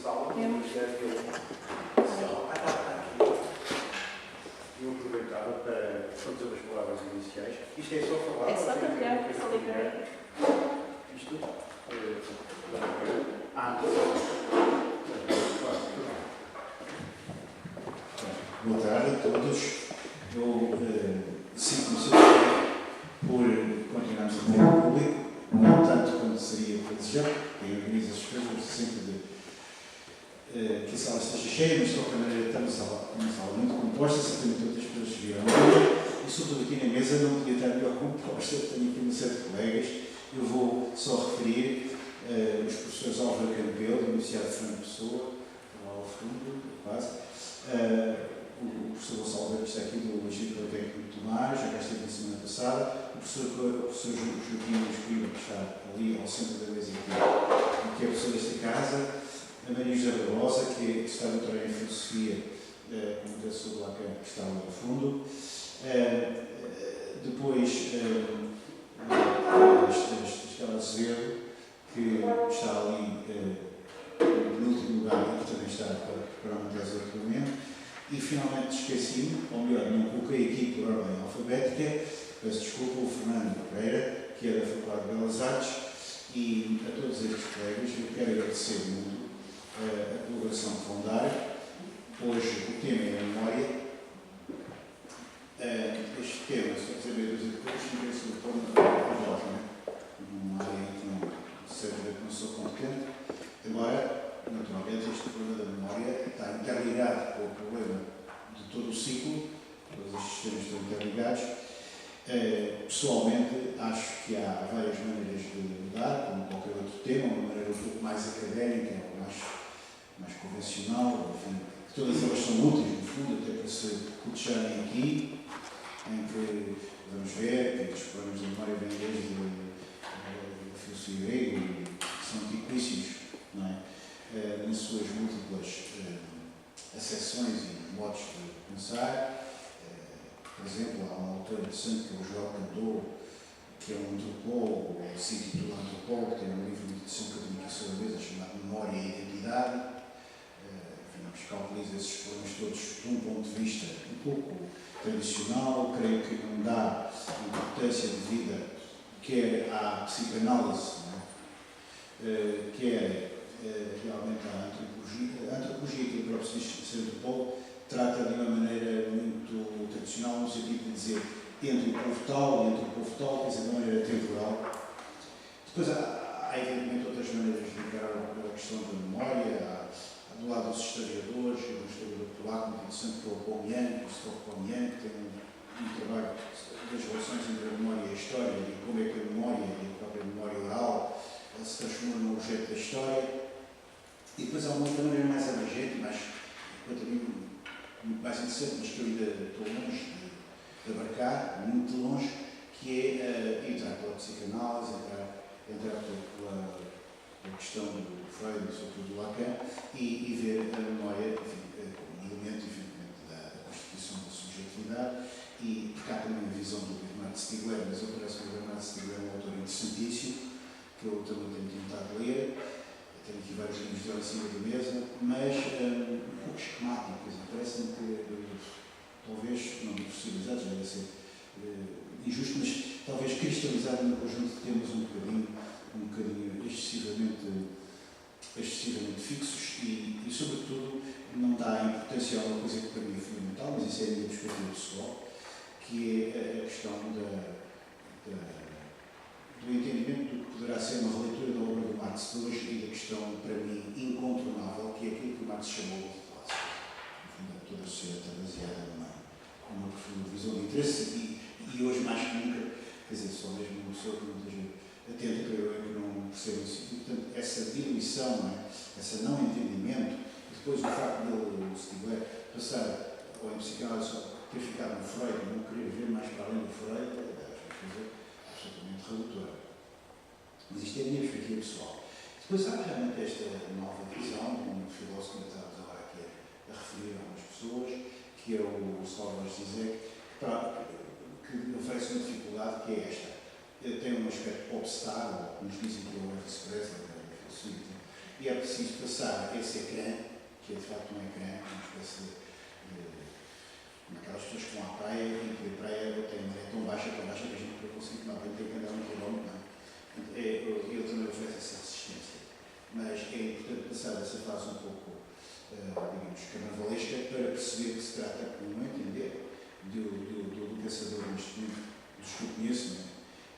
sala, Temos. Eu aproveitava para fazer umas palavras iniciais. Isto é só falar. É só carregar, só ligar. Isto? Boa tarde a todos. Eu sinto-me por continuarmos a ter um público, não tanto quanto seria para desejar, quem organiza as coisas sempre que a sala esteja cheia, mas de qualquer maneira estamos numa sala muito composta, certamente outras pessoas viram hoje, e sobretudo aqui na mesa não podia estar melhor composta, tenho aqui uma série de colegas. Eu vou só referir os professores Álvaro Campelo, da Universidade de Fernando Pessoa, lá ao fundo, quase, o professor Gonçalo, que está aqui do Instituto Politécnico de Tomar, já cá esteve na semana passada, o professor Joaquim Escriba, que está ali ao centro da mesa aqui, que é professor desta casa, a Maria José Barbosa, que está doutorada em Filosofia, como professor do Lacan, que está ali ao fundo. Depois, Estela Azevedo, que está ali no último lugar e que também está para uma tese de doutoramento. E finalmente esqueci-me, ou melhor, não coloquei aqui por ordem alfabética, peço desculpa, o Fernando Pereira, que é da Faculdade de Belas Artes, e a todos estes colegas eu quero agradecer muito a colaboração que vão dar. Hoje o tema é a memória. Este tema, só dizer meio dúzia de coisas, não se pôr na voz, não é? Numa área em que não seja que não sou competente, embora, naturalmente, este problema da memória está interligado com o problema de todo o ciclo, todos os sistemas estão interligados. Pessoalmente, acho que há várias maneiras de mudar, como qualquer outro tema, uma maneira um pouco mais académica, mais convencional, enfim, que todas elas são úteis, no fundo, até para se cotejarem aqui, em que vamos ver que os problemas de memória vêm desde a filosofia grega, que são antiquíssimos, não é? Nas suas múltiplas acessões e modos de pensar. Por exemplo, há um autor interessante que é o João Candor, que é um antropólogo, se intitula Antropólogo, tem um livro de edição académica sobre chamado Memória e Identidade. Enfim, calculiza esses problemas todos de um ponto de vista um pouco tradicional, creio que não dá importância devida quer à psicanálise, quer realmente à antropologia. A antropologia, que o próprio se diz ser antropólogo, trata de uma maneira muito tradicional, no sentido de dizer entre o povo tal e entre o povo tal, quer dizer, de uma maneira temporal. Depois há evidentemente outras maneiras de encarar a questão da memória. Do lado dos historiadores, um historiador polaco muito interessante, que é o Pomian, Krzysztof Pomian, que tem um trabalho das relações entre a memória e a história, e como é que a memória e a própria memória oral se transformam no objeto da história. E depois há uma outra maneira mais abrangente, quanto a mim, muito mais interessante, mas que eu ainda estou longe de abarcar, muito longe, que é entrar pela psicanálise, entrar pela questão do Freud e sobretudo do Lacan, e ver a memória, enfim, como um elemento, evidentemente, da constituição da subjetividade, e porque há também a visão do Bernard Stiegler, mas eu parece que o Bernard Stiegler é um autor interessantíssimo, que eu também tenho tentado ler. Tenho aqui vários livros dele em cima da mesa, mas um pouco esquemático, parece-me que talvez, não fossilizados, deve ser injusto, mas talvez cristalizado num conjunto de temas um bocadinho excessivamente fixos e, sobretudo, não dá importância a uma coisa que para mim é fundamental, mas isso é a minha perspectiva pessoal, que é a questão do entendimento do que poderá ser uma releitura da obra do Marx de hoje e da questão, para mim, incontornável, que é aquilo que o Marx chamou de classe. No fundo, toda a sociedade está baseada numa profunda visão de interesse e hoje, mais que nunca, quer dizer, só mesmo uma pessoa que não esteja atenta, creio eu, que não percebe isso. E, portanto, essa diluição, esse não entendimento, e depois o facto de o Stiegler passar ou em psicanálise só ter ficado no Freud e não querer ver mais para além do Freud, é uma coisa absolutamente redutora. Mas isto é a minha perspectiva pessoal. Depois há realmente esta nova visão, um filósofo que estávamos agora aqui a referir a algumas pessoas, que é o Slavoj Zizek, que oferece uma dificuldade que é esta. Ele tem um aspecto popstar, ou nos dizem que é o Elvis Presley da filosofia, e é preciso passar esse ecrã, que é de facto um ecrã, uma espécie de como aquelas pessoas que vão à praia e que a praia tem uma maré tão baixa que a gente não consegue tomar banho, tem que andar 1 quilómetro, não é? Ele também oferece essa assistência. Mas é importante passar dessa fase um pouco, digamos, carnavalesca para perceber que se trata, no meu entender, do caçador neste momento, dos que eu conheço, não é?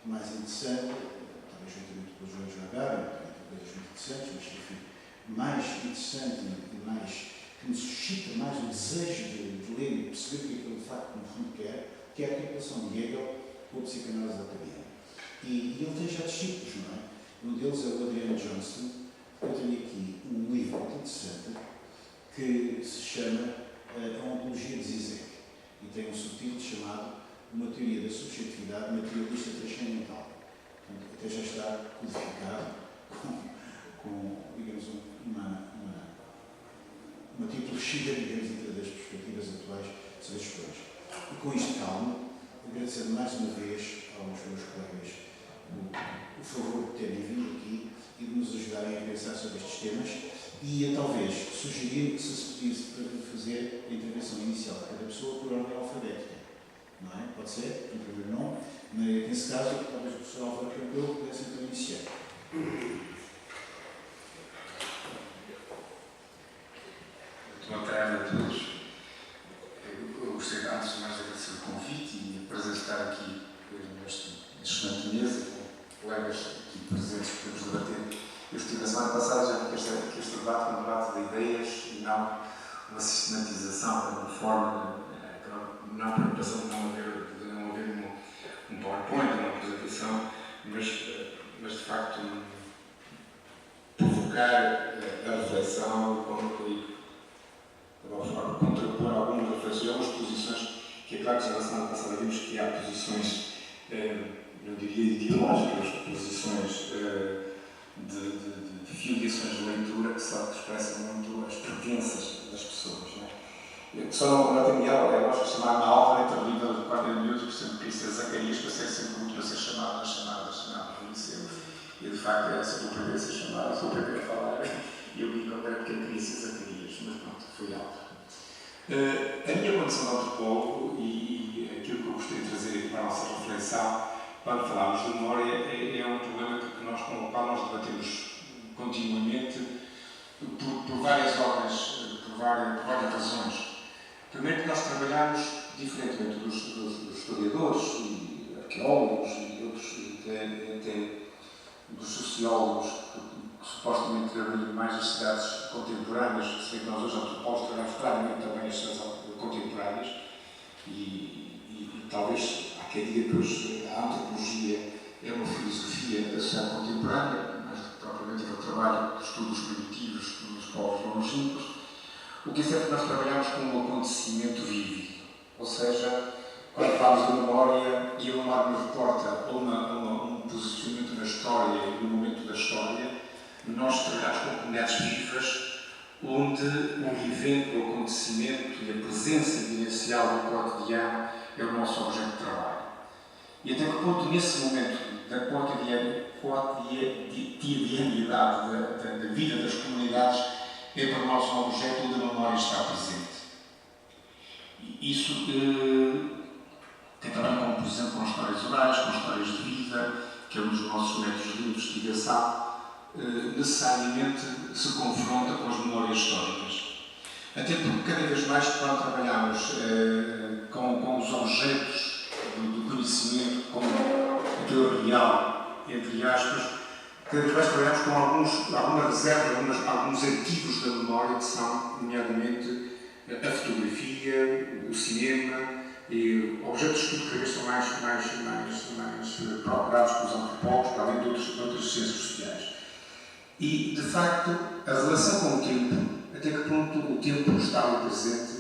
Mais interessante, talvez juntamente com o João Jagara, tem coisas muito interessantes, mas enfim, mais interessante e mais que me suscita mais o desejo de ler e perceber o que é que ele de facto no fundo quer, que é a articulação de Hegel com a psicanálise lacaniana. E ele tem já discípulos, não é? Um deles é o Adrian Johnston. Eu tenho aqui um livro muito interessante que se chama A Ontologia de Zizek e tem um subtítulo chamado Uma Teoria da Subjetividade Materialista Transcendental. Portanto, até já está codificado com digamos, uma tipologia, digamos, das perspectivas atuais sobre estes problemas. E com isto, calmo, agradecer mais uma vez aos meus colegas o favor de terem vindo aqui e de nos ajudarem a pensar sobre estes temas e a talvez sugerir que se pedisse para fazer a intervenção inicial de cada pessoa por ordem alfabética. Não é? Pode ser, em primeiro nome, mas nesse caso, talvez o professor Álvaro Campelo pudesse então iniciar. Boa tarde a todos. Eu gostaria, antes de mais, de agradecer o convite e a prazer estar aqui nesta excelente mesa, com colegas aqui presentes que podemos debater. Eu estive a semana passada, já vi que este debate é um debate de ideias e não uma sistematização, uma forma, não preocupação de não haver um PowerPoint, uma apresentação, mas de facto provocar a reflexão e de alguma forma contrapor algumas reflexões, algumas posições que é claro que já na semana passada vimos que há posições, não diria ideológicas, posições de filiações de leitura que só expressam muito as preferências das pessoas. Não é? Só não tenho ela, eu gosto de chamar-me Álvaro, entre o livro de 40 minutos, por exemplo, queria ser Zacarias, para ser sempre muito para ser chamado, e de facto era sempre o primeiro a ser chamado, sou o primeiro a falar, e eu vi quando era pequeno queria ser Zacarias, mas pronto, foi Álvaro. A minha condição de antropólogo e aquilo que eu gostaria de trazer para a nossa reflexão, quando falarmos de memória, é um problema com o qual nós debatemos continuamente por várias ordens, por várias razões. Primeiro que nós trabalhamos, diferentemente dos historiadores e arqueólogos e outros, até dos sociólogos que supostamente trabalham mais as cidades contemporâneas, se bem que nós hoje antropólogos trabalhamos claramente também as cidades contemporâneas e talvez há quem diga que hoje a antropologia é uma filosofia da sociedade contemporânea, mas propriamente aquele trabalho de estudos primitivos, estudos dos povos longínquos. O que é certo é que nós trabalhamos com um acontecimento vívido, ou seja, quando falamos de memória e a memória nos reporta um posicionamento na história e no momento da história, nós trabalhamos com comunidades vivas onde o evento, o acontecimento e a presença vivencial do cotidiano é o nosso objeto de trabalho. E até que ponto, nesse momento da cotidianidade da vida das comunidades, é para nós um objeto onde a memória está presente. E isso tem também como, por exemplo, com histórias orais, com histórias de vida, que é um dos nossos métodos de investigação, necessariamente se confronta com as memórias históricas. Até porque, cada vez mais, quando trabalhamos com os objetos do conhecimento, com aquele real, entre aspas, cada vez mais trabalhamos com algumas reservas, alguns arquivos da memória que são, nomeadamente, a fotografia, o cinema, e objetos de estudo que cada vez são mais procurados pelos antropólogos, para além de outras ciências sociais. E, de facto, a relação com o tempo, até que ponto o tempo está ali presente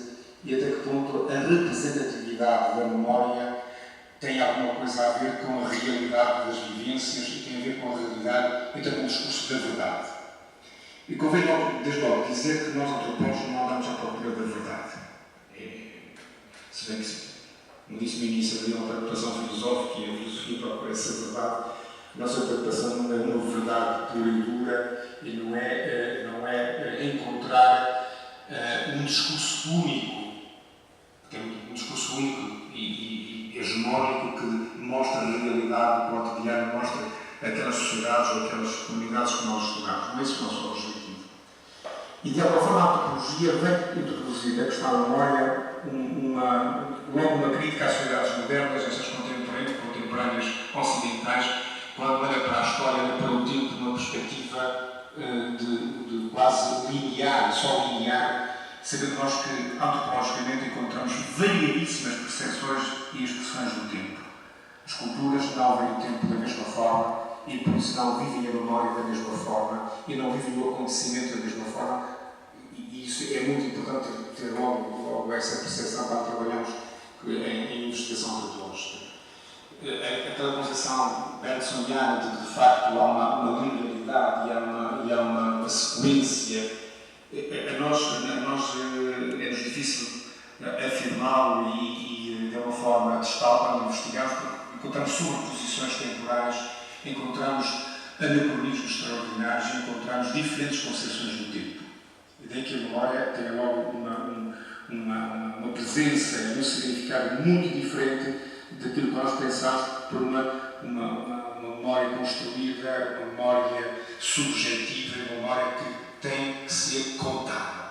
e até que ponto a representatividade da memória tem alguma coisa a ver com a realidade das vivências e tem a ver com a realidade e também com o discurso da verdade. E convém desde logo dizer que nós, antropólogos, não andamos à procura da verdade. Se bem que, como disse no início, havia uma preocupação filosófica e a filosofia procura essa verdade, A nossa preocupação não é uma verdade pura e dura e não é encontrar um discurso único, um discurso único e hegemónico que mostra a realidade do cotidiano, mostra aquelas sociedades ou aquelas comunidades que nós estudamos. Não é esse o nosso objetivo. E de alguma forma a antropologia vem introduzir a questão da memória logo uma crítica às sociedades modernas, essas contemporâneas ocidentais, quando olha para a história, olha para o tempo de uma perspectiva de quase linear, só linear, sabendo nós que antropologicamente encontramos variadíssimas percepções e expressões do tempo. As culturas não veem o tempo da mesma forma e por isso não vivem a memória da mesma forma e não vivem o acontecimento da mesma forma, e isso é muito importante ter logo essa percepção quando trabalhamos em investigação antropológica. Aquela concepção bergsoniana de facto há uma linearidade e há uma sequência. A nós é difícil afirmá-lo e de alguma forma atestá-lo quando investigamos, porque encontramos sobreposições temporais, encontramos anacronismos extraordinários, encontramos diferentes concepções do tempo. E daí que a memória tem logo uma presença e um significado muito diferente daquilo que nós pensamos por uma memória construída, uma memória subjetiva, uma memória que tem que ser contada.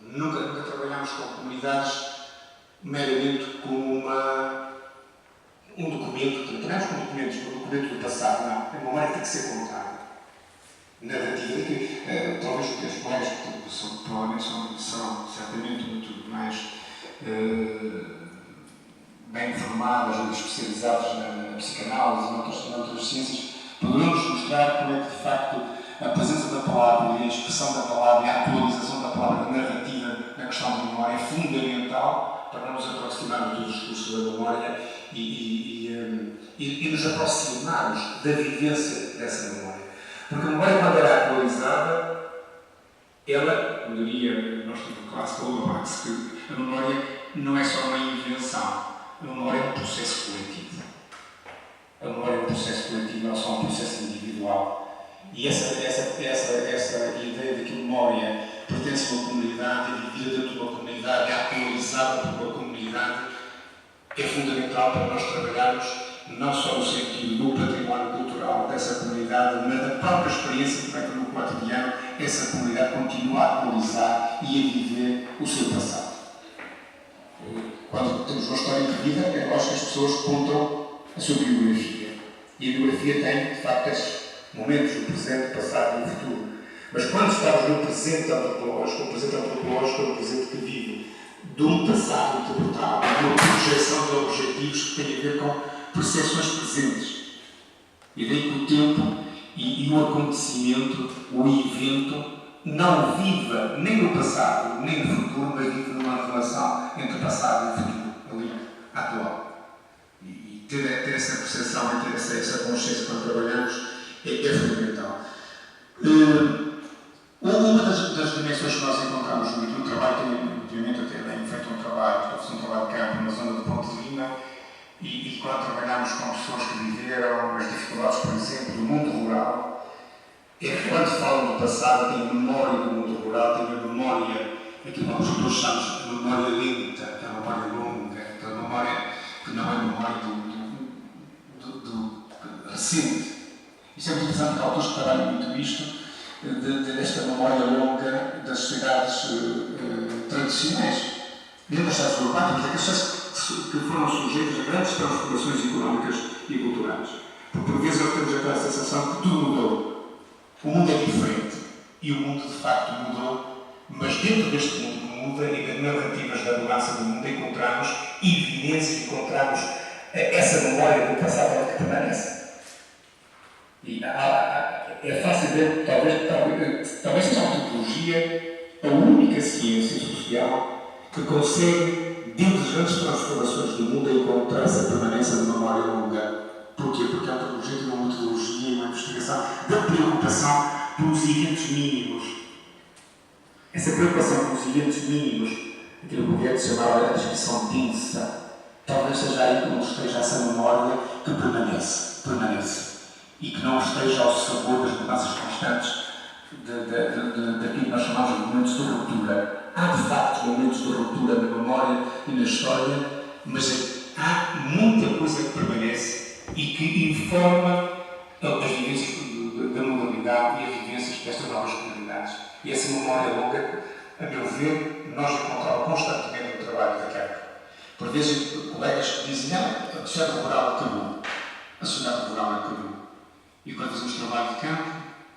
Nunca trabalhamos com comunidades meramente como um documento, trabalhamos com documentos, um documento do passado, não. A memória tem que ser contada. Narrativa, que talvez os colegas que provavelmente são certamente muito mais bem informadas ou especializadas na psicanálise e noutras ciências, poderão-nos mostrar como é que, de facto, a presença da palavra e a expressão da palavra e a atualização da palavra narrativa na questão da memória é fundamental para nos aproximarmos do discurso da memória e nos aproximarmos da vivência dessa memória. Porque a memória, quando era atualizada, ela, como diria nós temos um clássico Karl Marx, que a memória não é só uma invenção. A memória é um processo coletivo. A memória é um processo coletivo, não só um processo individual. E essa ideia de que a memória pertence a uma comunidade, é vivida dentro de uma comunidade, é atualizada por uma comunidade, é fundamental para nós trabalharmos não só no sentido do património cultural dessa comunidade, mas da própria experiência que no cotidiano essa comunidade continua a atualizar e a viver o seu passado. Quando temos uma história de vida, é lógico que as pessoas contam a sua biografia. E a biografia tem, de facto, esses momentos do presente, passado e futuro. Mas quando estamos no presente antropológico, o presente antropológico é o presente que vive de um passado interpretado, de uma projeção de objetivos que têm a ver com percepções presentes. E daí que o tempo e o acontecimento, o evento, não viva nem no passado, nem no futuro, mas vive numa relação entre passado e futuro, ali, atual. E ter essa percepção e ter essa consciência quando trabalhamos é fundamental. Uma das dimensões que nós encontramos no trabalho, obviamente eu tenho feito um trabalho de campo na zona do Ponte de Lima, e quando trabalhamos com pessoas que viveram as dificuldades, por exemplo, do mundo rural, é que quando falam do passado, têm a memória do mundo rural, têm a memória, aquilo que nós todos chamamos de memória lenta, que é a memória longa, que é a memória que não é a memória do recente. Isso é muito interessante, porque há autores que trabalham muito isto, desta memória longa das sociedades tradicionais. Mesmo das sociedades urbanas, aquelas que foram sujeitas a grandes transformações económicas e culturais. Porque por vezes nós temos aquela sensação que tudo mudou. O mundo é diferente e o mundo de facto mudou, mas dentro deste mundo que muda e das narrativas da mudança do mundo encontramos evidências, encontramos essa memória do passado que permanece. E é fácil ver, talvez seja a antropologia a única ciência social que consegue, dentro das grandes transformações do mundo, encontrar essa permanência de memória longa. Porquê? Porque a antropologia tem uma metodologia e uma investigação da preocupação pelos eventos mínimos. Essa preocupação pelos eventos mínimos, aquilo que o Goethe chamava a descrição densa, talvez seja aí que não esteja essa memória que permanece. E que não esteja ao sabor das mudanças constantes daquilo que nós chamamos de momentos de ruptura. Há, de facto, momentos de ruptura na memória e na história, mas há muita coisa que permanece e que informa as vivências da modernidade e as vivências destas novas comunidades. E essa memória longa, a meu ver, nós encontramos constantemente no trabalho da campo. Por vezes, colegas que dizem: a sociedade rural acabou. A sociedade rural acabou. E quando fazemos trabalho de campo,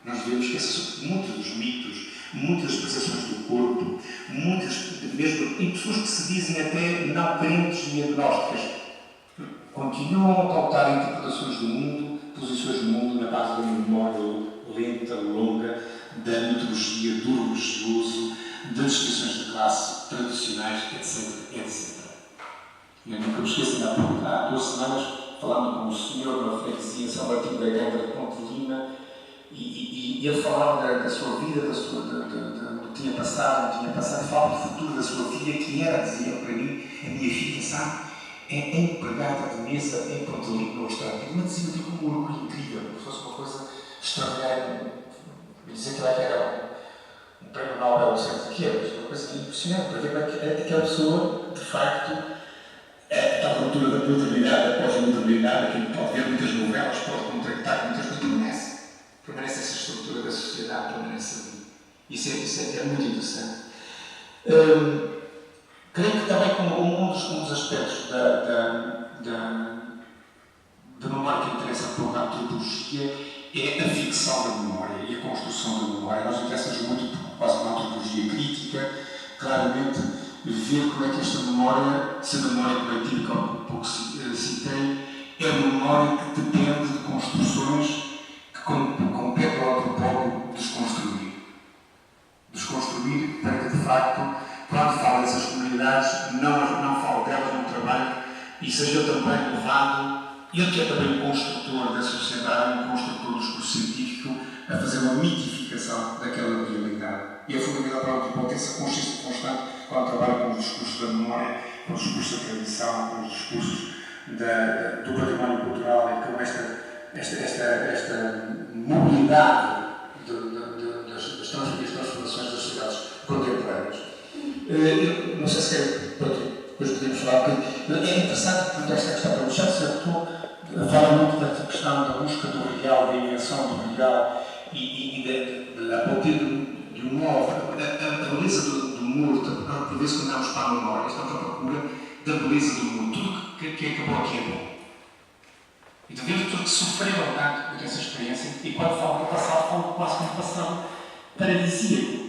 nós vemos que muitos dos mitos, muitas das percepções do corpo, muitas, mesmo em pessoas que se dizem até não crentes e agnósticas, continuam a pautar interpretações do mundo, posições do mundo na base da memória lenta, longa, da mitologia, do religioso, das distinções de classe tradicionais, etc, etc. Eu nunca me esqueço, há 2 semanas, falando com um senhor numa freguesia em São Martinho da Câmara de Ponte Lima, e ele falava da sua vida, do que tinha passado, falava do futuro da sua filha, que era, dizia para mim, a minha filha, sabe, é empregada de mesa em Ponte Lima, no restaurante. Ele me dizia com um orgulho incrível, como se fosse uma coisa extraordinária. Me dizia que ela era um prémio Nobel, não sei o que era, mas uma coisa impressionante, para ver aquela pessoa, de facto, a ruptura da modernidade, a pós-modernidade, aquilo que pode ver muitas novelas, pode contratar muitas coisas, permanece essa estrutura da sociedade, permanece ali. Isso é muito interessante. Creio que também como um dos aspectos da memória que interessa para a antropologia é a ficção da memória e a construção da memória. Nós interessamos muito, quase na antropologia crítica, claramente ver como é que esta memória, se a memória coletiva, que há um pouco citei, é uma memória que depende de construções que compete ao antropólogo desconstruir. Desconstruir para que, de facto, quando fala dessas comunidades, não falo delas no trabalho e seja eu também levado, ele que é também um construtor da sociedade, um construtor do discurso científico, a fazer uma mitificação daquela realidade. E é fundamental para o antropólogo ter essa consciência constante quando trabalha com os discursos da memória, com os discursos da tradição, com os discursos do património cultural e com esta mobilidade das transformações das sociedades contemporâneas. Não sei se depois podemos falar, porque é interessante porque esta questão para o Alexandre fala muito da questão da busca do real, da invenção do real e da partir de um modo, a beleza do mundo, por vezes quando damos para a memória, estamos à procura da beleza do mundo, tudo que acabou aqui é bom. Então vemos pessoas que sofreram tanto dessa experiência e quando falam do passado, falam quase como um passado paradisíaco.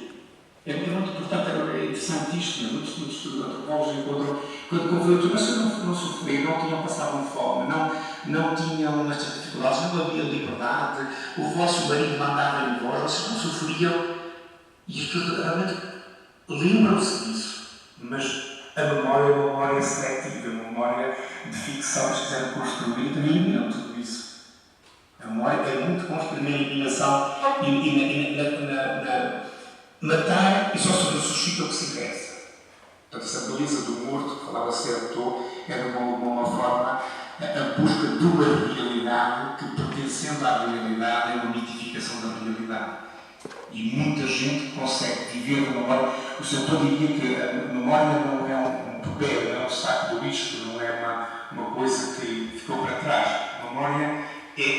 É muito importante, é interessante isto, muitos antropólogos encontram, quando convidam, mas não sofreram, não tinham passado fome, não tinham estas dificuldades, não havia liberdade, o vosso marido mandava em vós, vocês não sofriam, e as pessoas realmente lembram-se disso, mas a memória é uma memória seletiva, uma memória de ficção, se quiserem construir, também eliminam tudo isso. A memória é muito construir na eliminação e na matar e só se ressuscita o que se interessa. Portanto, essa beleza do morto, que falava Certeau, é de uma forma a busca de uma realidade que, pertencendo à realidade, é uma mitificação da realidade. E muita gente consegue viver a memória. O Certeau diria que a memória não é um papel, não é um saco do lixo, não é uma coisa que ficou para trás. A memória é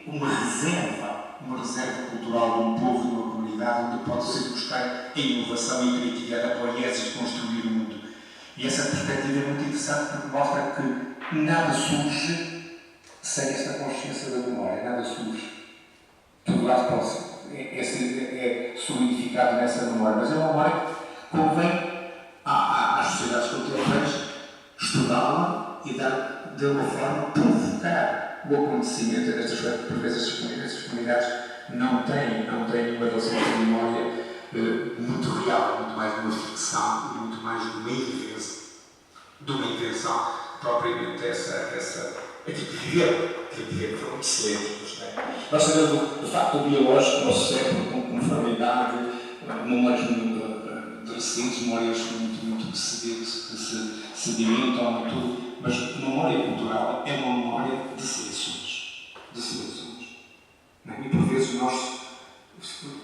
uma reserva cultural de um povo, de uma comunidade, onde pode ser buscar a inovação e a criatividade, a poiesia de construir o mundo. E essa perspectiva é muito interessante porque mostra que nada surge sem esta consciência da memória, nada surge. Tudo lá é solidificado nessa memória, mas é uma memória que convém às sociedades contemporâneas estudá-la e dar, de uma forma, provocar o acontecimento destas coisas. Por vezes, essas comunidades não têm uma relação de memória muito real, muito mais de uma ficção e muito mais de uma invenção propriamente essa é tipo de viver, que foi muito excelente. Nós sabemos do facto biológico, o nosso cérebro com conformidade, memórias de recentes, memórias muito que se sedimentam, tudo, mas memória cultural é uma memória de seleções. De seleções. Não é? E por vezes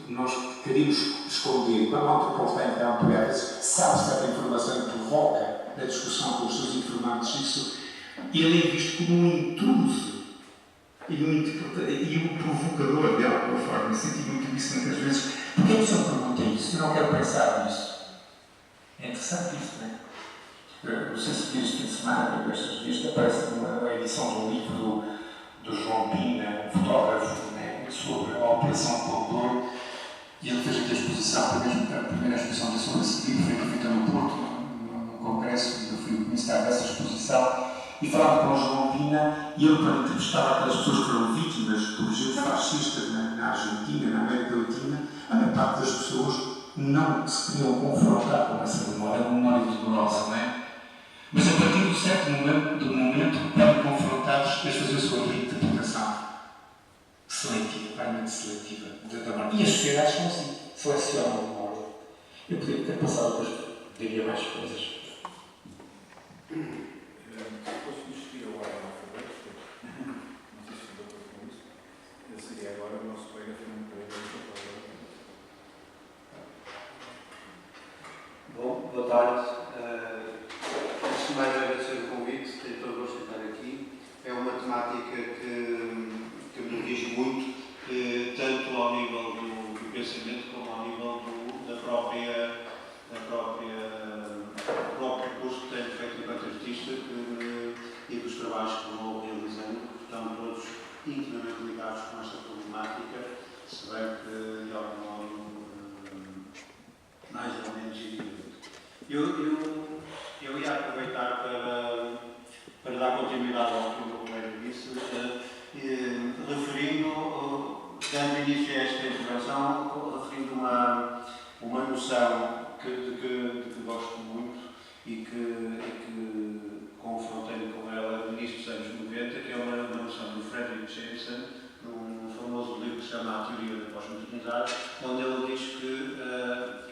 nós queríamos esconder. Quando o antropólogo está a entrar um poeta, sabe certa informação e provoca na discussão com os seus informantes isso, ele é visto como um intruso e um provocador de alguma forma. Eu senti muito isso muitas vezes. Porquê que eu pergunta isso? Eu não quero pensar nisso. É interessante isso, não é? Não sei se viu este fim de semana, ou estes dias, aparece uma edição de um livro do João Pina, um fotógrafo, né, sobre a Operação Condor, e ele fez aqui a exposição, a primeira exposição de sobre esse livro, foi feita no Porto, num congresso, e eu fui comissário dessa exposição, e falava com o João Pina, e ele, para entrevistar aquelas pessoas que foram vítimas do regime fascista na Argentina, na América Latina, a maior parte das pessoas não se queriam confrontar com essa memória, uma memória dolorosa, não é? Mas a partir de um certo momento podem confrontados a fazer a sua reinterpretação seletiva, claramente seletiva da memória. E as sociedades são assim, selecionam a memória. Eu poderia ter passado depois, diria mais coisas. Posso seguir a ordem alfabética? Não sei se estou com isso. Eu seria agora o nosso colega Fernando Pereira. Bom, boa tarde. Antes de mais, agradecer o convite, tenho todo o gosto de estar aqui. É uma temática que me diz muito, tanto ao nível do pensamento como ao nível do próprio curso que tenho feito enquanto artista e dos trabalhos que vou realizando, que estão todos intimamente ligados com esta problemática, se bem que de algum modo mais ou menos indivíduo. Eu ia aproveitar para dar continuidade ao que o meu colega disse, dando início a esta intervenção, referindo uma noção que gosto muito e que confrontei com ela no início dos anos 90, que é uma noção do Frederick Jameson, num famoso livro que se chama A Teoria da Pós-Modernidade, onde ele diz que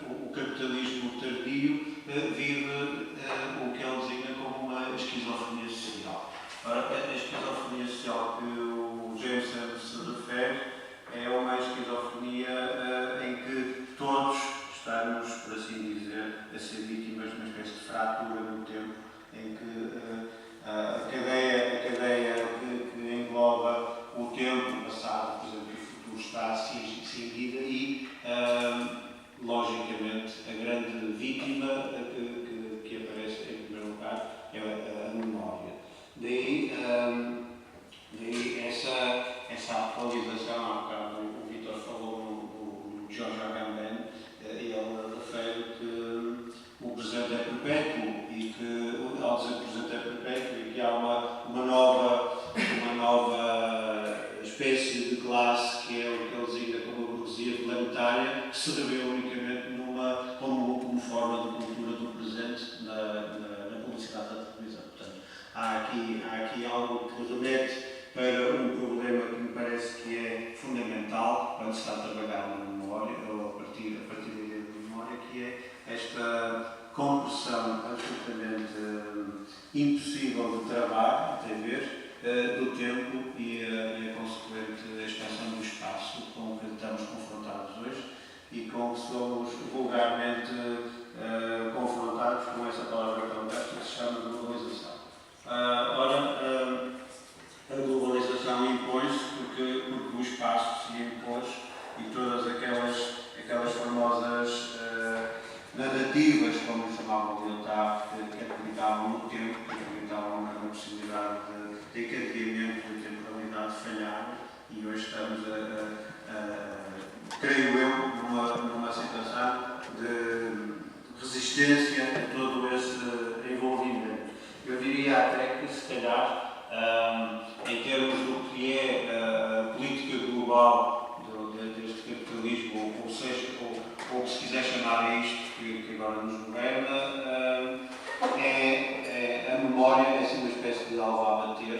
o capitalismo tardio vive o que ele designa como uma esquizofrenia social. Ora, a esquizofrenia social que o Jameson se refere é uma esquizofrenia em que todos estamos, por assim dizer, a ser vítimas de uma espécie de fratura no tempo, em que a cadeia que engloba o tempo, o passado, por exemplo, e o futuro está cingida e, logicamente, a grande vítima que aparece em primeiro lugar é a memória. Daí essa atualização, há bocado o Vítor falou no George Agamben, e ele refere que o presente é perpétuo e que, ao dizer que o presente é perpétuo, e que há uma nova espécie de classe que é o que ele designa como a burguesia planetária, que se revê unicamente como forma de cultura do presente na publicidade da televisão. Portanto, há aqui algo que remete para um problema que me parece que é fundamental quando se está a trabalhar na memória, ou a partir da ideia de memória, que é esta compressão absolutamente impossível de trabalho, de ver, do tempo e a consequente expansão do espaço com que estamos confrontados hoje e com que somos vulgarmente confrontados com essa palavra tão gasta que se chama globalização. A globalização impõe-se porque o espaço se impôs e todas aquelas famosas narrativas, como chamavam de Otávio, que acreditavam no tempo, que acreditavam na possibilidade de encadeamento de temporalidade falharam e hoje estamos creio eu, numa situação de resistência a todo esse envolvimento. Eu diria até que, se calhar, em termos do que é a política global deste capitalismo, ou seja, ou se quiser chamar a isto que agora nos governa, a memória é assim uma espécie de alvo a bater,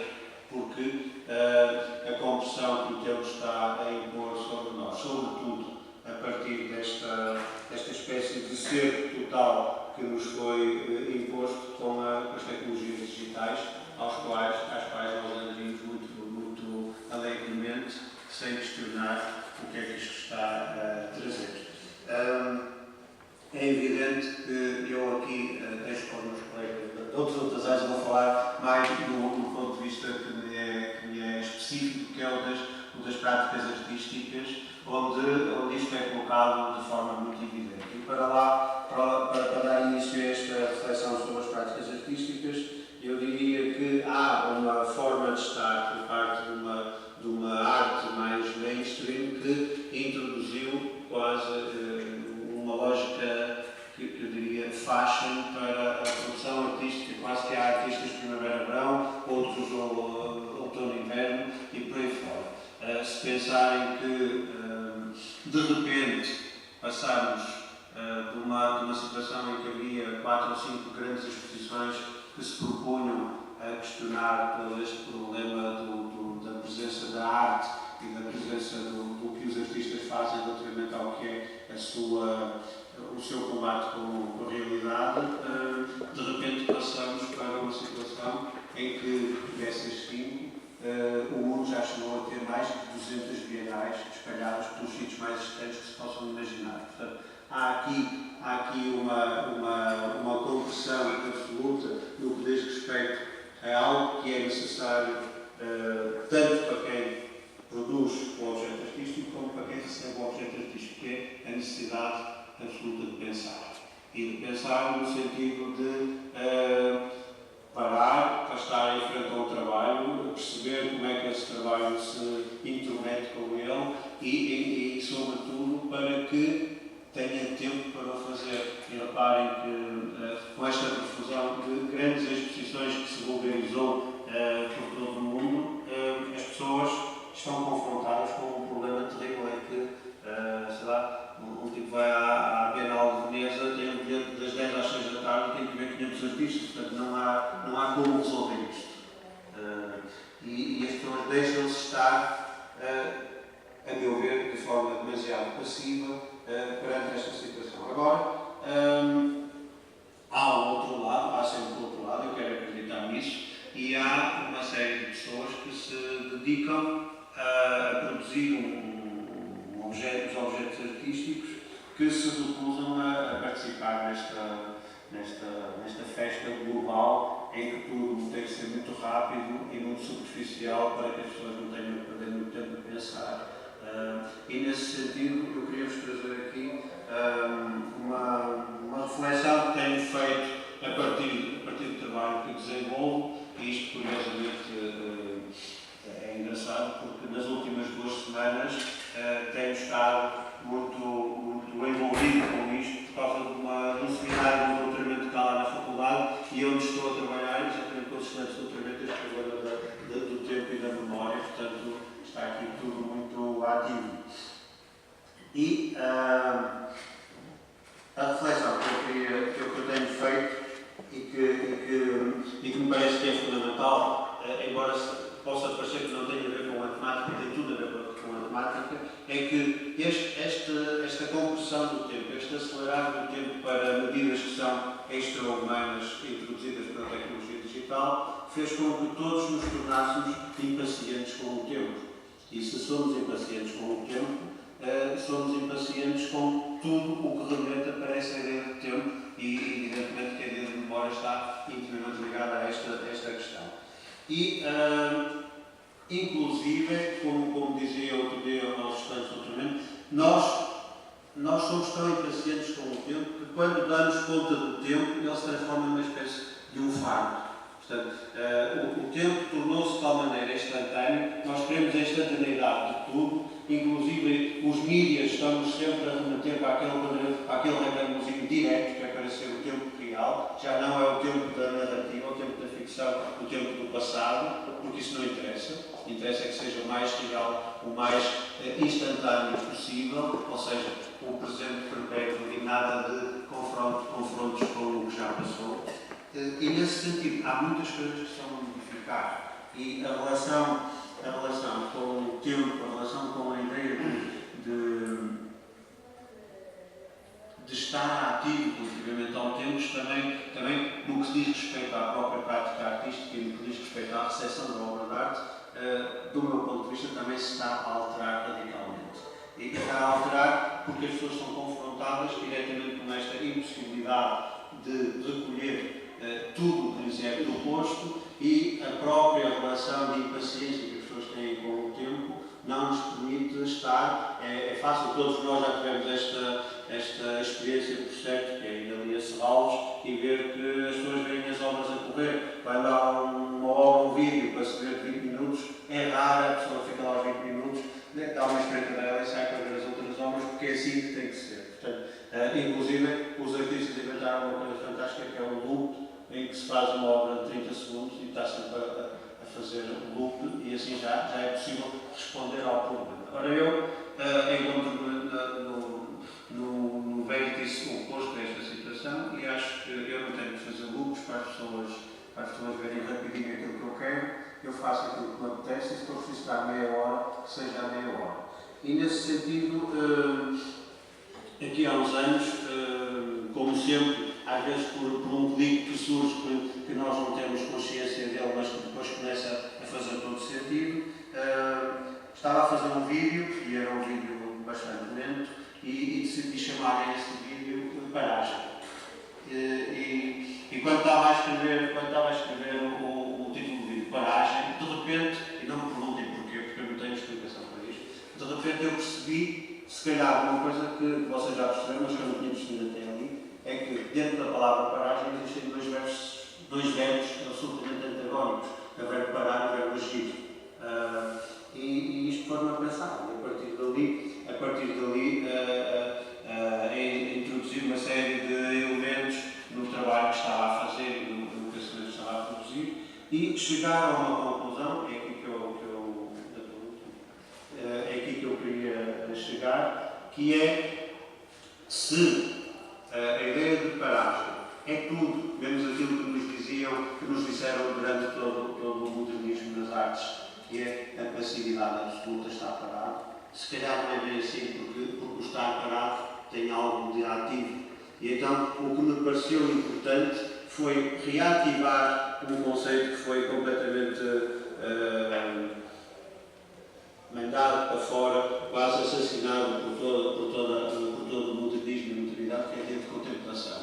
porque a compressão que o tempo está a impor sobre nós, sobretudo a partir desta espécie de ser total que nos foi imposto com as tecnologias digitais, às quais nós aderimos muito alegremente, sem questionar o que é que isto está a trazer. É evidente que eu aqui deixo para os meus colegas de outras áreas, vou falar mais do ponto de vista que me é específico, que é o das práticas artísticas, onde isto é colocado de forma muito evidente. E para dar início a esta reflexão sobre as práticas artísticas, eu diria que há uma forma de estar por parte de uma arte mais mainstream que introduziu quase uma lógica que eu diria fashion para a produção artística, quase que há artistas de primavera-verão, outros outono-inverno e por aí fora. Se pensarem que de repente passamos de uma situação em que havia 4 ou 5 grandes exposições que se propunham a questionar todo este problema da presença da arte e da presença do que os artistas fazem relativamente ao que é o seu combate com a realidade, de repente passamos para uma situação em que, dessas 5, o mundo já chegou a ter mais de 200 bienais espalhadas pelos sítios mais distantes que se possam imaginar. Portanto, há aqui uma compressão absoluta no que diz respeito a algo que é necessário tanto para quem produz o objeto artístico como para quem recebe o objeto artístico, que é a necessidade absoluta de pensar. E de pensar no sentido de parar, para estar em frente ao trabalho, perceber como é que esse trabalho se intromete com ele e sobretudo, para que tenha tempo para o fazer. E reparem que, com esta profusão de grandes exposições que se vulgarizou por todo o mundo, as pessoas estão confrontadas com um problema terrível em que, sei lá, um tipo vai à Bienal de Veneza, tem um bilhete das 10 às 6 da tarde e tem que ver 500 artistas, portanto não há como resolver isto. E as pessoas deixam-se estar, a meu ver, de forma demasiado passiva perante esta situação. Agora, há um outro lado, há sempre um outro lado, eu quero acreditar nisso, e há uma série de pessoas que se dedicam a produzir os objetos artísticos que se recusam a participar nesta festa global em que tudo tem que ser muito rápido e muito superficial para que as pessoas não tenham que perder muito tempo a pensar. E nesse sentido eu queria-vos trazer aqui uma reflexão que tenho feito a partir do trabalho que desenvolvo, e isto curiosamente é engraçado porque nas últimas 2 semanas tenho estado muito envolvido com isto por causa de um seminário de doutoramento que há lá na faculdade e onde estou a trabalhar exatamente com os estudantes de doutoramento este problema do tempo e da memória, portanto está aqui tudo muito ativo. E a reflexão que eu tenho feito e que me parece que é fundamental, embora possa parecer que não tenha a ver com a matemática, tem tudo a ver com a matemática, é que esta compressão do tempo, este acelerar do tempo para medidas que são extra-humanas introduzidas pela tecnologia digital, fez com que todos nos tornássemos impacientes com o tempo. E se somos impacientes com o tempo, somos impacientes com tudo o que remete a essa ideia de tempo e, evidentemente, que a ideia de memória está intimamente ligada a esta questão. E, inclusive, como dizia outro dia aos estudantes do doutoramento, nós somos tão impacientes com o tempo que, quando damos conta do tempo, ele se transforma numa espécie de um fardo. Portanto, o tempo tornou-se de tal maneira instantâneo, nós queremos a instantaneidade de tudo, inclusive os mídias estamos sempre a remeter para aquele reclamozinho direto, que é para ser o tempo real, já não é o tempo da narrativa, o tempo da ficção, o tempo do passado, porque isso não interessa. Interessa que seja o mais real, o mais instantâneo possível, ou seja, o presente perpétuo e nada de confrontos com o que já passou. E nesse sentido, há muitas coisas que estão a modificar. E a relação com o tempo, a relação com a ideia de estar ativo relativamente ao tempo, também no que diz respeito à própria prática artística e no que diz respeito à recepção da obra de arte, do meu ponto de vista, também se está a alterar radicalmente. E está a alterar porque as pessoas são confrontadas diretamente com esta impossibilidade de recolher tudo o que lhes é proposto, e a própria relação de impaciência que as pessoas têm com o tempo não nos permite estar. É fácil, todos nós já tivemos esta experiência, por certo, que é ir ali a Serralves e ver que as pessoas veem as obras a correr. Quando há uma obra, um vídeo para se ver 20 minutos, é raro a pessoa ficar lá aos 20 minutos, dá uma espreitadela e sai para ver as outras obras, porque é assim que tem que ser. Portanto, inclusive, os artistas inventaram uma coisa fantástica, que é o loop, em que se faz uma obra de 30 segundos e está sempre a fazer loop, e assim já é possível responder ao problema. Ora, eu encontro-me no vértice oposto a esta situação, e acho que eu não tenho que fazer loops para as pessoas verem rapidinho aquilo que eu quero. Eu faço aquilo que me apetece, e se for preciso estar meia hora, que seja a meia hora. E nesse sentido, aqui há uns anos, como sempre, às vezes por um pedido que surge, que nós não temos consciência dele, mas que depois começa a fazer todo sentido, estava a fazer um vídeo, e era um vídeo bastante lento, e decidi chamar esse vídeo Paragem. E quando estava a escrever o título do vídeo, Paragem, de repente, e não me perguntem porquê, porque eu não tenho explicação para isto, de repente eu percebi, se calhar, uma coisa que vocês já perceberam, mas que eu não tinha percebido até ali, é que dentro da palavra paragem existem dois verbos absolutamente antagónicos, o verbo parar e o verbo agir. E isto pode-me a pensar, e a partir dali introduzir uma série de elementos no trabalho que estava a fazer e no pensamento que estava a produzir, e chegar a uma conclusão, é aqui que eu queria chegar, que é: se a ideia de paragem é tudo, menos aquilo que nos disseram durante todo o modernismo nas artes, que é a passividade absoluta, estar parado. Se calhar não é bem assim, porque o estar parado tem algo de ativo. E então o que me pareceu importante foi reativar um conceito que foi completamente mandado para fora, quase assassinado por todo o modernismo e modernidade, que é a ideia de contemplação.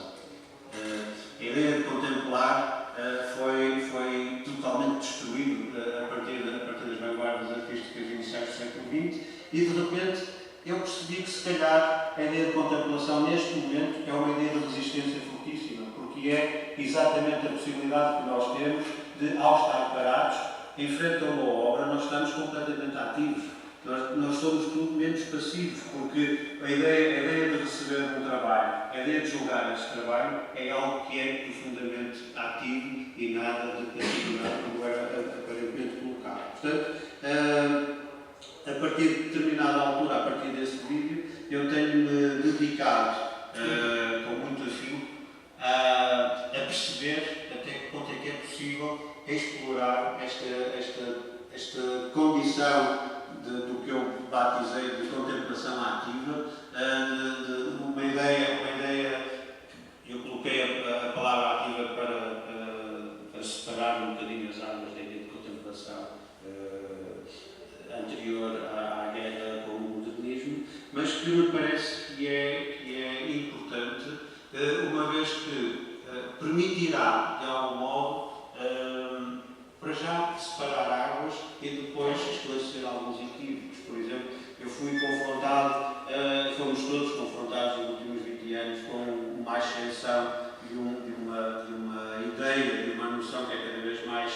A ideia de contemplar foi totalmente destruída a partir das vanguardas artísticas iniciais do século XX, e de repente eu percebi que se calhar a ideia de contemplação neste momento é uma ideia de resistência fortíssima, porque é exatamente a possibilidade que nós temos de, ao estar parados, em frente a uma obra, nós estamos completamente ativos. Nós somos tudo menos passivos, porque a ideia de receber um trabalho, a ideia de julgar esse trabalho, é algo que é profundamente ativo e nada de passividade, como era aparentemente colocado. Portanto, a partir de determinada altura, a partir desse vídeo, eu tenho-me dedicado com muito afinco a perceber até que ponto é que é possível explorar esta condição do que eu batizei de contemplação ativa, uma ideia, eu coloquei a palavra ativa para separar um bocadinho as áreas da ideia de contemplação anterior à guerra com o modernismo, mas que me parece que é importante, uma vez que permitirá, de algum modo, para já separar águas e depois esclarecer alguns equívocos. Por exemplo, eu fui confrontado, fomos todos confrontados nos últimos 20 anos com uma ascensão de uma ideia, de uma noção que é cada vez mais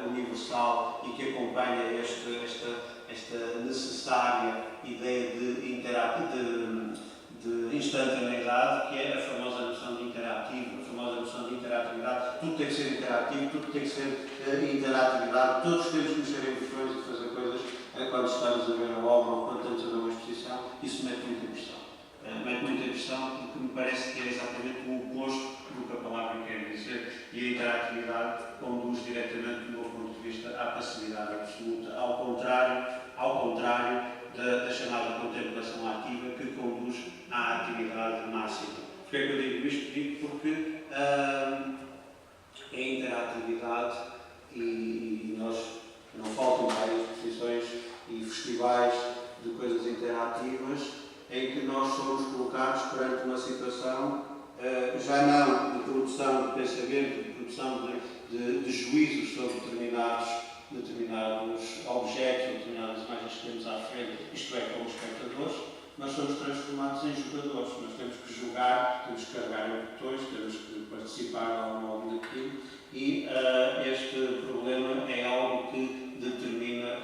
universal e que acompanha esta necessária ideia de instantaneidade, que é a famosa noção de interativo, a famosa noção de interatividade. Tudo tem que ser interativo, tudo tem que ser interatividade, todos temos que nos ser emoções e fazer coisas quando estamos a ver a obra ou quando estamos a ver uma exposição. Isso mete muita impressão. Mete muita impressão porque me parece que é exatamente o oposto do que a palavra quer dizer, e a interatividade conduz diretamente, do meu ponto de vista, à passividade absoluta, ao contrário da chamada contemplação ativa, que conduz à atividade. interatividade máxima. Porquê é que eu digo isto? Digo porque a interatividade e nós não faltam várias exposições e festivais de coisas interativas em que nós somos colocados perante uma situação já não de produção de pensamento, de produção de juízos sobre determinados objetos ou determinadas imagens que temos à frente, isto é, como espectadores, nós somos transformados em jogadores. Nós temos que jogar, temos que carregar em botões, temos que participar ao modo daquilo e este problema é algo que determina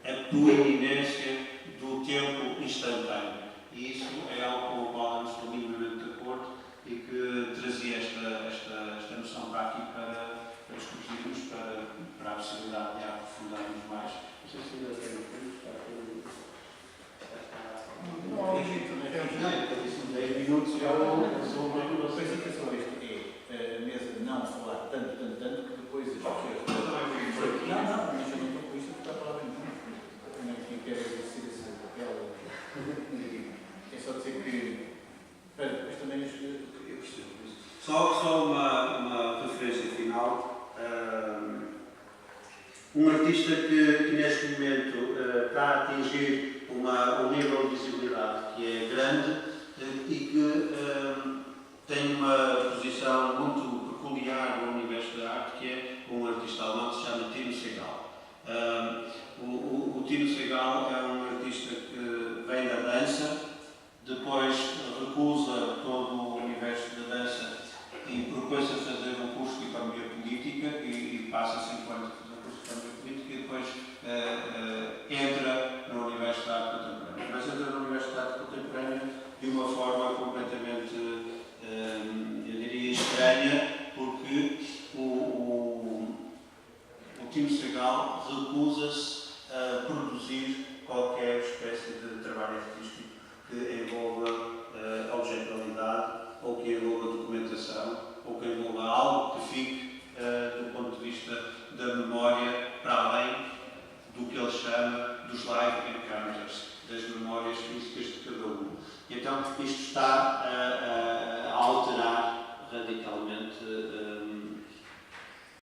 a proeminência do tempo instantâneo. E isso é algo com o qual eu estou minimamente de acordo e que trazia esta noção para aqui para discutirmos, para a possibilidade de aprofundarmos mais. Não sei se ainda tem Não, 10 minutos já sou uma coisa que só isto é a mesa de não falar tanto que depois as pessoas. Não, mas eu não estou com isto porque está a falar bem. Eu nem quero exercer esse papel. É só dizer que. Espera, depois também eu gostei disso. Só uma referência final. Um artista que neste momento está a atingir um nível de visibilidade que é grande e que tem uma posição muito peculiar no universo da arte, que é um artista alemão que se chama Tino Sehgal. O Tino Sehgal é um artista que vem da dança, depois recusa todo o universo da dança e propôs-se a fazer um curso de economia política e passa 5 anos a fazer um curso de economia política e depois entra no universo da arte contemporânea. Mas entra no universo da arte contemporânea de uma forma completamente, eu diria, estranha, porque o Tino Sehgal recusa-se a produzir qualquer espécie de trabalho artístico que envolva objetualidade ou que envolva documentação ou que envolva algo que fique do ponto de vista da memória para além do que ele chama dos live encounters, das memórias físicas de cada um. E então isto está